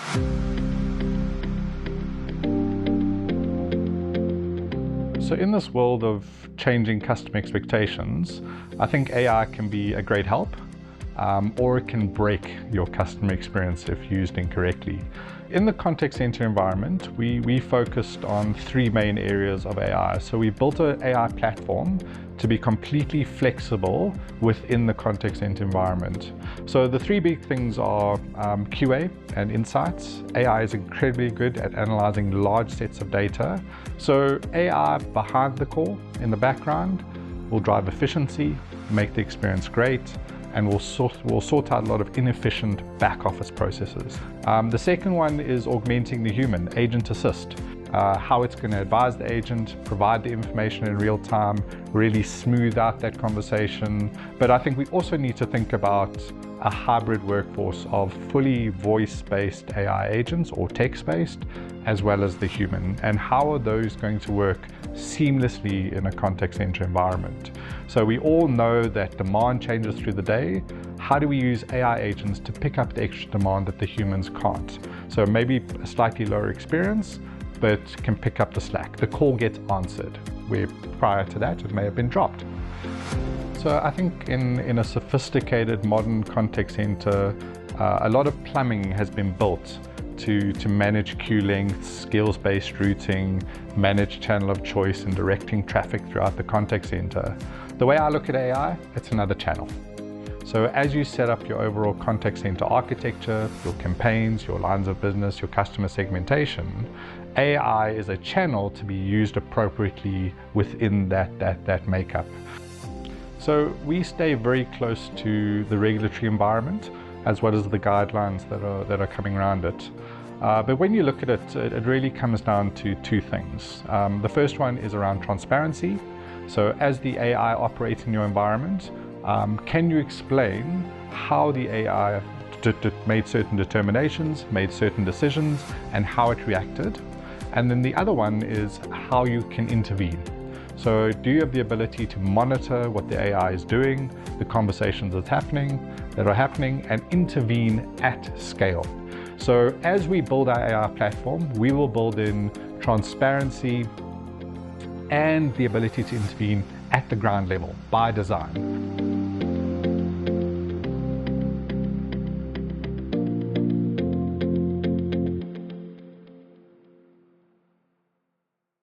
So in this world of changing customer expectations, I think AI can be a great help, or it can break your customer experience if used incorrectly. In the contact center environment, we focused on three main areas of AI. So we built an AI platform to be completely flexible within the contact center environment. So the three big things are QA and insights. AI is incredibly good at analyzing large sets of data. So AI behind the call in the background will drive efficiency, make the experience great, and will sort out a lot of inefficient back office processes. The second one is augmenting the human, agent assist. How it's going to advise the agent, provide the information in real time, really smooth out that conversation. But I think we also need to think about a hybrid workforce of fully voice-based AI agents or text-based, as well as the human. And how are those going to work seamlessly in a contact center environment? So we all know that demand changes through the day. How do we use AI agents to pick up the extra demand that the humans can't? So maybe a slightly lower experience, but can pick up the slack. The call gets answered, where prior to that it may have been dropped. So I think in a sophisticated modern contact center, a lot of plumbing has been built to manage queue lengths, skills-based routing, manage channel of choice, and directing traffic throughout the contact center. The way I look at AI, it's another channel. So as you set up your overall contact center architecture, your campaigns, your lines of business, your customer segmentation, AI is a channel to be used appropriately within that makeup. So we stay very close to the regulatory environment as well as the guidelines that are coming around it. But when you look at it, it really comes down to two things. The first one is around transparency. So as the AI operates in your environment, can you explain how the AI made certain determinations, made certain decisions, and how it reacted? And then the other one is how you can intervene. So do you have the ability to monitor what the AI is doing, the conversations that are happening, and intervene at scale? So as we build our AI platform, we will build in transparency and the ability to intervene at the ground level by design.